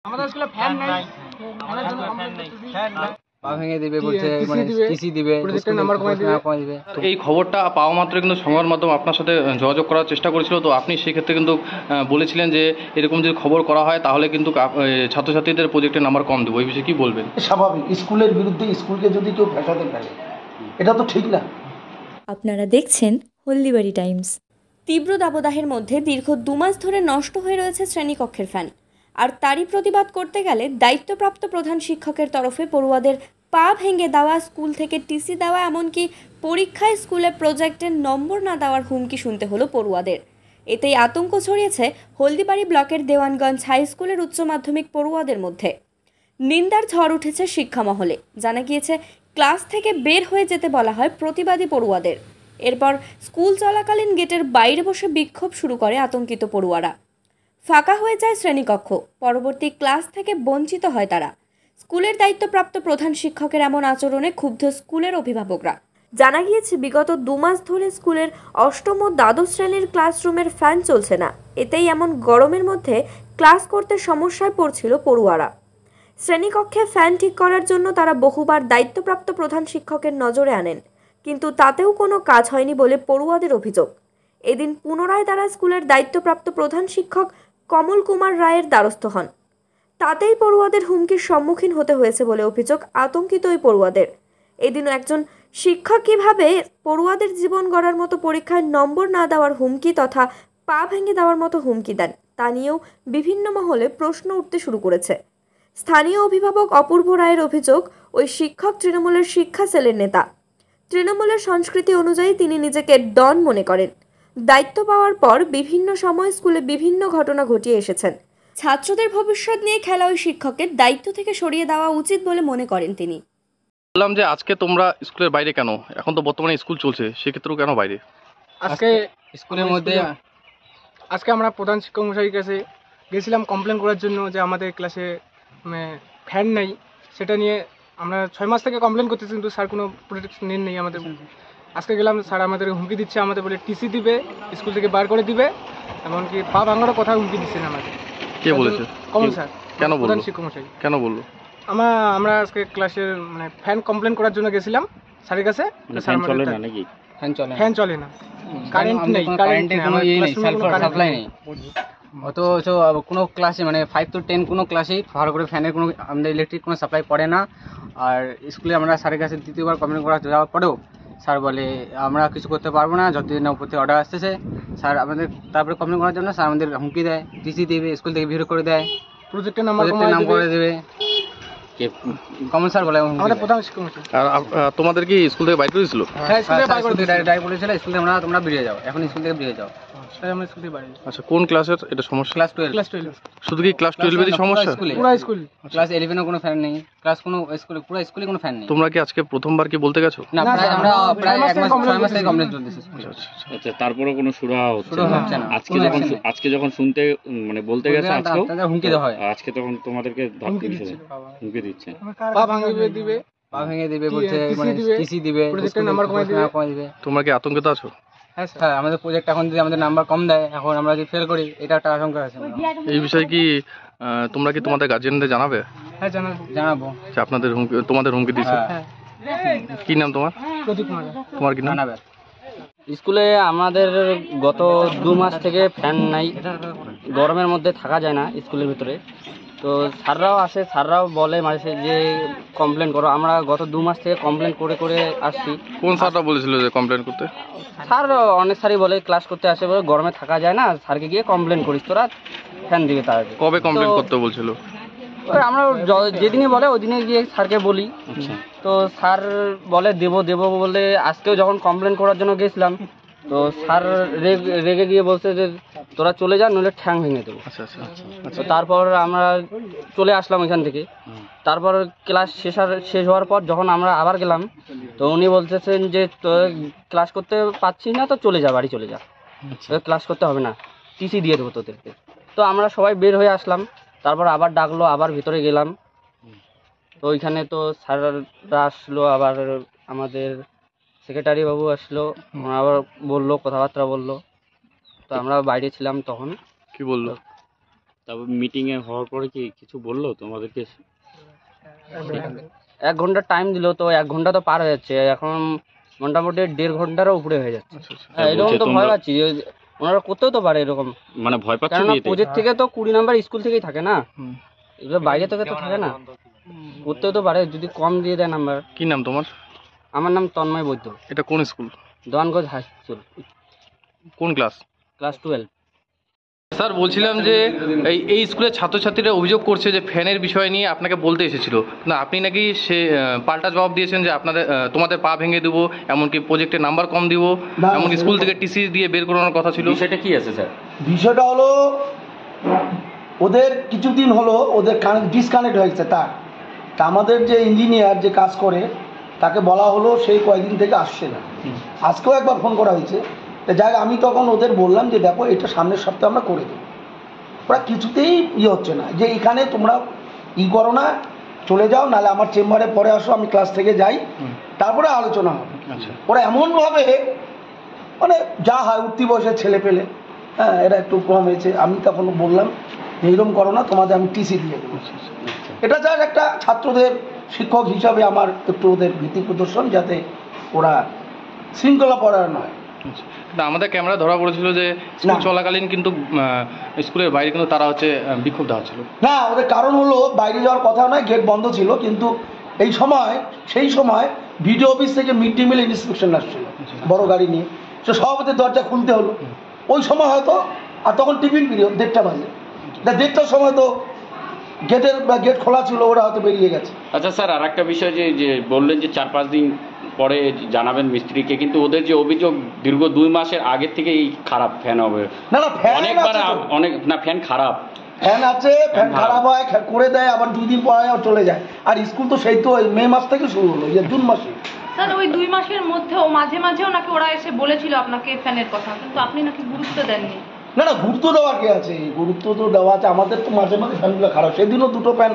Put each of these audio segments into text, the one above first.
আমাদের স্কুলে ফ্যান নাই, ফ্যানের জন্য কমপ্লেইন করতেছি। ফ্যান নাই, পা ভেঙে দিবে বলছে, মানে টিসি দিবে, প্রজেক্টের নাম্বার কমাই দিবে। তো এই খবরটা পাওয়া মাত্র কিন্তু সংবাদ মাধ্যম আপনার সাথে যোগাযোগ করার চেষ্টা করেছিল। তো আপনি সেক্ষেত্রে কিন্তু বলেছিলেন যে এরকম যদি খবর করা হয় তাহলে কিন্তু ছাত্রছাত্রীদের প্রজেক্টের নাম্বার কম দেবো। এই বিষয়ে কি বলবেন? স্বাভাবিক, স্কুলের বিরুদ্ধে স্কুলকে যদি কেউ ফেসাতে পারে এটা তো ঠিক না। আপনারা দেখছেন হলদিবাড়ি টাইমস। তীব্র দাবদাহের মধ্যে দীর্ঘ 2 মাস ধরে নষ্ট হয়ে রয়েছে শ্রেণীকক্ষের ফ্যান। আর তারই প্রতিবাদ করতে গেলে দায়িত্বপ্রাপ্ত প্রধান শিক্ষকের তরফে পড়ুয়াদের পা ভেঙে দেওয়া, স্কুল থেকে টিসি দেওয়া, এমনকি পরীক্ষায় স্কুলে প্রজেক্টের নম্বর না দেওয়ার হুমকি শুনতে হলো পড়ুয়াদের। এতেই আতঙ্ক ছড়িয়েছে হলদিবাড়ি ব্লকের দেওয়ানগঞ্জ হাই স্কুলের উচ্চ মাধ্যমিক পড়ুয়াদের মধ্যে। নিন্দার ঝড় উঠেছে শিক্ষা মহলে। জানা গিয়েছে, ক্লাস থেকে বের হয়ে যেতে বলা হয় প্রতিবাদী পড়ুয়াদের। এরপর স্কুল চলাকালীন গেটের বাইরে বসে বিক্ষোভ শুরু করে আতঙ্কিত পড়ুয়ারা। ফাঁকা হয়ে যায় শ্রেণীকক্ষ, পরবর্তী ক্লাস থেকে বঞ্চিত হয় তারা। স্কুলের দায়িত্বপ্রাপ্ত প্রধান শিক্ষকের এমন আচরণে ক্ষুব্ধ স্কুলের অভিভাবকরা। জানা গিয়েছে, বিগত 2 মাস ধরে স্কুলের অষ্টম ও দ্বাদশ শ্রেণীর ক্লাসরুমের ফ্যান চলছে না। এতেই এমন গরমের মধ্যে ক্লাস করতে সমস্যায় পড়ছিল পড়ুয়ারা। শ্রেণীকক্ষে ফ্যান ঠিক করার জন্য তারা বহুবার দায়িত্বপ্রাপ্ত প্রধান শিক্ষকের নজরে আনেন, কিন্তু তাতেও কোনো কাজ হয়নি বলে পড়ুয়াদের অভিযোগ। এদিন পুনরায় তারা স্কুলের দায়িত্বপ্রাপ্ত প্রধান শিক্ষক কমল কুমার রায়ের দ্বারস্থ হন। তাতেই পড়ুয়াদের হুমকির সম্মুখীন হতে হয়েছে বলে অভিযোগ আতঙ্কিত ওই পড়ুয়াদের। এদিনও একজন শিক্ষক কিভাবে পড়ুয়াদের জীবন গড়ার মতো পরীক্ষায় নম্বর না দেওয়ার হুমকি তথা পা ভেঙে দেওয়ার মতো হুমকি দেন, তা নিয়েও বিভিন্ন মহলে প্রশ্ন উঠতে শুরু করেছে। স্থানীয় অভিভাবক অপূর্ব রায়ের অভিযোগ, ওই শিক্ষক তৃণমূলের শিক্ষা সেলের নেতা। তৃণমূলের সংস্কৃতি অনুযায়ী তিনি নিজেকে ডন মনে করেন। দায়িত্ব পাওয়ার পর বিভিন্ন সময় স্কুলে বিভিন্ন ঘটনা ঘটিয়ে এসেছেন। ছাত্রদের ভবিষ্যৎ নিয়ে খেলা ওই শিক্ষকের দায়িত্ব থেকে সরিয়ে দেওয়া উচিত বলে মনে করেন তিনি। বললাম যে আজকে তোমরা স্কুলের বাইরে কেন? এখন তো বর্তমানে স্কুল চলছে, সেক্ষেত্রেও কেন বাইরে? আজকে স্কুলের মধ্যে আজকে আমরা প্রধান শিক্ষক মশাইয়ের কাছে গেছিলাম কমপ্লেন করার জন্য যে আমাদের ক্লাসে ফ্যান নেই। সেটা নিয়ে আমরা 6 মাস থেকে কমপ্লেন করতেছি, কিন্তু স্যার কোনো প্রোটেকশন নেই আমাদের। আজকে গেলাম, স্যার আমাদের হুমকি দিচ্ছে, আমাদের বলে টিসি দিবে, স্কুল থেকে বার করে দিবে, এমনকি পা ভাঙারও কথা হুমকি দিচ্ছেন আমাদের। কে বলেছে? কমল স্যার, কেন বললো? প্রধান শিক্ষক মশাই। কেন বললো? আমরা আজকে ক্লাসের ফ্যান কমপ্লেন করার জন্য গেছিলাম স্যারের কাছে। ফ্যান চলে না নাকি? ফ্যান চলে না, কারেন্ট নেই, কারেন্টের কোনো সাপ্লাই নেই। অত কোনো ক্লাসে মানে 5 to 10 কোনো ক্লাসেই ভালো করে ফ্যানের কোনো আমাদের ইলেকট্রিক কোনো সাপ্লাই পড়ে না। আর স্কুলে আমরা স্যারের কাছে দ্বিতীয়বার কমপ্লেন করা যাওয়ার পরেও স্যার বলে আমরা কিছু করতে পারবো না, যতদিন না উপর থেকে অর্ডার আসতেছে। স্যার আমাদের তারপরে কমপ্লেন করার জন্য স্যার আমাদের হুমকি দেয়, টিসি দেবে, স্কুল থেকে বের করে দেয়, প্রজেক্টের নাম করে দেবে। কমল স্যার বলে আমাদের প্রধান শিক্ষক মশাই। আর তোমাদের কি স্কুল থেকে বাইরে দিয়েছিল? হ্যাঁ, স্কুল থেকে বার করে দিয়েছে। ডাইরেক্ট বলেছিল স্কুল থেকে তোমরা বেরিয়ে যাও, এখন স্কুল থেকে বেরিয়ে যাও। আমরা স্কুল থেকে বার হয়েছি। আচ্ছা, কোন ক্লাসের এটা সমস্যা? ক্লাস 12। ক্লাস 12। শুধু কি ক্লাস 12 এরই সমস্যা? পুরো স্কুল। ক্লাস 11 কোনো ফ্যান নেই, ক্লাস কোনো স্কুলে পুরো স্কুলে কোনো ফ্যান নেই। তোমরা কি আজকে প্রথমবার কি বলতে গেছো? না, আমরা প্রায় 1 মাস 6 মাস থেকে কমপ্লেন চলতেছে। আচ্ছা, তারপরে কোনো সুরাহা হচ্ছে না। আজকে যখন শুনতে মানে বলতে গেছে আজকেও হুমকি দেওয়া হয়। আজকে তখন তোমাদেরকে হুমকি দিচ্ছে, পা ভাঙিয়ে দিবে, পা ভেঙে দিবে বলছে, মানে টিসি দিবে, প্রজেক্টের নাম্বার কমাই দিবে। তোমরা কি আতঙ্কিত আছো? হ্যাঁ, আমাদের প্রজেক্ট এখন যদি আমাদের নাম্বার কম দেয়, এখন আমরা যদি ফেল করি, এটা একটা আশঙ্কা আছে। এই বিষয়ে কি তোমরা কি তোমাদের গার্জিয়ানদের জানাবে? হ্যাঁ, জানাবো যে আপনাদের তোমাদের হুমকি দিচ্ছে? কি নাম তোমার? প্রদীপ কুমার। তোমার কি নাম? স্কুলে আমাদের গত 2 মাস থেকে ফ্যান নাই, গরমের মধ্যে থাকা যায় না স্কুলের ভিতরে। তো স্যাররাও আসে, স্যাররাও বলে মাঝে যে কমপ্লেন করো। আমরা গত 2 মাস থেকে কমপ্লেন করে করে আসছি। কোন স্যারটা বলেছিল যে কমপ্লেন করতে? স্যার অনেক স্যারই বলে ক্লাস করতে আসে, বলে গরমে থাকা যায় না, স্যারকে গিয়ে কমপ্লেন করিস, তোরা ফ্যান দিবে। তার কবে কমপ্লেন করতে বলছিল? আমরা যেদিনই বলে ওই দিনে গিয়ে স্যারকে বলি। তো স্যার বলে দেবো বলে আজকেও যখন কমপ্লেন করার জন্য গেছিলাম, তো স্যার রেগে গিয়ে বলছে যে তোরা চলে যা, নইলে ঠ্যাং ভেঙে দেবো। তো তারপর আমরা চলে আসলাম ওইখান থেকে। তারপর ক্লাস শেষ হওয়ার পর যখন আমরা আবার গেলাম, তো উনি বলতেছেন যে ক্লাস করতে পারছিস না, তো চলে যা, বাড়ি চলে যা, ক্লাস করতে হবে না, টিসি দিয়ে দেবো তোদেরকে। তো আমরা সবাই বের হয়ে আসলাম। তারপর আবার ডাকলো, আবার ভিতরে গেলাম। তো ওইখানে তো স্যাররা আসলো, আবার আমাদের সেক্রেটারি বাবু আসলো, আবার বললো, কথাবার্তা বললো। তো আমরা বাইরে ছিলাম তখন। কি বললো? তারপর মিটিং এ হওয়ার পরে কি কিছু বললো তোমাদেরকে? 1 ঘন্টা টাইম দিল, তো 1 ঘন্টা তো পার হয়ে যাচ্ছে, এখন মোটামুটি 1.5 ঘন্টারও উপরে হয়ে যাচ্ছে। হ্যাঁ, এরকম তো ভয় পাচ্ছি যে ওনারা করতেও তো পারে এরকম, মানে ভয় পাচ্ছ কেননা বিয়েতে? প্রজেক্ট থেকে তো 20 নাম্বার স্কুল থেকেই থাকে না, এগুলো বাইরে থেকে তো থাকে না, করতেও তো পারে যদি কম দিয়ে দেয় নাম্বার। কি নাম তোমার? আমার নাম তন্ময় বৈদ্য, এটা কোন স্কুল? দোয়ানগঞ্জ হাই স্কুল, কোন ক্লাস? ক্লাস 12। স্যার বলছিলাম যে এই স্কুলের ছাত্রছাত্রীরা অভিযোগ করছে যে ফ্যানের বিষয় নিয়ে আপনাকে বলতে এসেছিল, না আপনি নাকি সে পাল্টা জবাব দিয়েছেন যে আপনাদের তোমাদের পা ভেঙে দেবো, এমনকি প্রজেক্টের নাম্বার কম দিব, এমনকি স্কুল থেকে টিসি দিয়ে বের করানোর কথা ছিল। বিষয়টা কি আছে স্যার? বিষয়টা হলো ওদের কিছুদিন হলো ওদের ডিসকানেক্ট হয়েছে তা আমাদের যে ইঞ্জিনিয়ার যে কাজ করে তাকে বলা হলো সেই কয়েকদিন থেকে আসছে না, আজকেও একবার ফোন করা হয়েছে। যাই আমি তখন ওদের বললাম যে দেখো এটা সামনের সপ্তাহে আমরা করে দেবো, ওরা কিছুতেই হচ্ছে না, যে এখানে তোমরা করো না, চলে যাও, নাহলে আমার চেম্বারে পরে আসো, আমি ক্লাস থেকে যাই, তারপরে আলোচনা হবে। ওরা এমনভাবে মানে যা হয় উঠতি বয়সের ছেলে পেলে, হ্যাঁ এরা একটু কম হয়েছে, আমি তখন বললাম এইরকম করো না, তোমাদের আমি টিসি দিয়ে দেবো। এটা যার একটা ছাত্রদের শিক্ষক হিসাবে আমার একটু ওদের ভীতি প্রদর্শন, যাতে ওরা শৃঙ্খলা পরায়ণ হয়। না আমাদের ক্যামেরা ধরা পড়েছিল যে স্কুল চলাকালীন কিন্তু স্কুলের বাইরে কিন্তু তারা হচ্ছে বিক্ষোভ দেওয়াচ্ছিল। না ওদের কারণ হলো বাইরে যাওয়ার কথা নয়, গেট বন্ধ ছিল, কিন্তু সেই সময় ভিডিও অফিস থেকে মিড ডে মিল ইন্সপেকশন আসছিল বড় গাড়ি নিয়ে, সে সভাপতির দরজা খুলতে হলো ওই সময় হয়তো, আর তখন টিফিন পিরিয়ড 1:30 বাজে, 1:30টার সময় তো গেট খোলা ছিল, ওরা হয়তো বেরিয়ে গেছে। আচ্ছা স্যার, আর একটা বিষয় যে বললেন যে 4-5 দিন পরে জানাবেন মিস্ত্রিকে, কিন্তু ওদের যে অভিযোগ দীর্ঘ 2 মাসের আগের থেকে এই খারাপ ফ্যান হবে, না ফ্যান অনেকবার ফ্যান খারাপ, ফ্যান আছে, ফ্যান খারাপ হয়, করে দেয়, আবার 2 দিন পরে চলে যায়। আর স্কুল তো সেই তো মে মাস থেকে শুরু হলো, যে জুন মাসে। স্যার ওই 2 মাসের মধ্যেও মাঝেও নাকি ওরা এসে বলেছিল আপনাকে ফ্যানের কথা, কিন্তু আপনি নাকি গুরুত্ব দেননি। না গুরুত্ব দেওয়া কে আছে, গুরুত্ব তো দেওয়া আছে, আমাদের তো মাঝে ফ্যানগুলো খারাপ, সেদিনও 2টো ফ্যান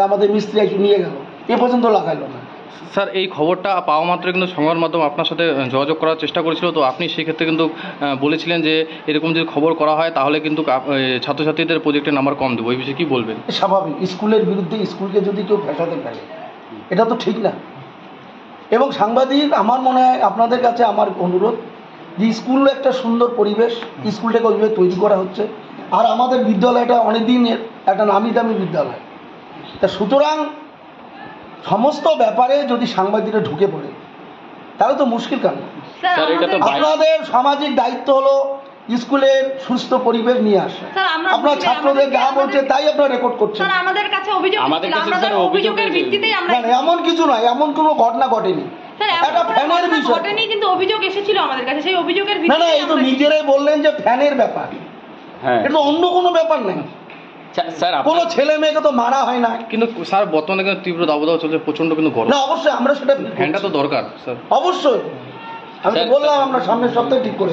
আমাদের মিস্ত্রি এসে নিয়ে গেল, এ পর্যন্ত লাগাইলো না। স্যার এই খবরটা পাওয়া মাত্র কিন্তু সংবাদ মাধ্যম আপনার সাথে যোগাযোগ করার চেষ্টা করেছিল, তো আপনি সেই ক্ষেত্রে কিন্তু বলেছিলেন যে এরকম যদি খবর করা হয় তাহলে কিন্তু ছাত্রছাত্রীদের প্রজেক্টের নাম্বার কম দেবো, এই বিষয়ে কী বলবেন? স্বাভাবিক, স্কুলের বিরুদ্ধে স্কুলকে যদি কেউ ফেসাতে পারে এটা তো ঠিক না। এবং সাংবাদিক, আমার মনে হয় আপনাদের কাছে আমার অনুরোধ যে স্কুল একটা সুন্দর পরিবেশ, স্কুলটাকে ওইভাবে তৈরি করা হচ্ছে, আর আমাদের বিদ্যালয়টা অনেকদিনের একটা নামি দামি বিদ্যালয়, তা সুতরাং সমস্ত ব্যাপারে যদি সাংবাদিকরা ঢুকে পড়ে তাহলে তো মুশকিল কাজ। আপনাদের সামাজিক দায়িত্ব হলো স্কুলের সুস্থ পরিবেশ নিয়ে আসা, আপনার ছাত্রদের যা বলছে তাই আপনারা রেকর্ড করছেন। আমাদের কাছে অভিযোগের ভিত্তিতেই আমরা, এমন কিছু নয়, এমন কোনো ঘটনা ঘটেনি, এটা ফ্যানের বিষয় ঘটেনি, কিন্তু অভিযোগ এসেছিল আমাদের কাছে, সেই অভিযোগের ভিত্তিতে। না এই তো নিজেরাই বললেন যে ফ্যানের ব্যাপার, এটা অন্য কোনো ব্যাপার নেই, কোনো ছেলে মেয়েকে তো মারা হয় না। কিন্তু স্যার বর্তমানে কিন্তু তীব্র দাবদাহ চলছে, প্রচন্ড কিন্তু গরম। না অবশ্যই আমরা সেটা ফ্যানটা তো দরকার স্যার, অবশ্যই আমি বললাম আমরা সামনের সপ্তাহে ঠিক করে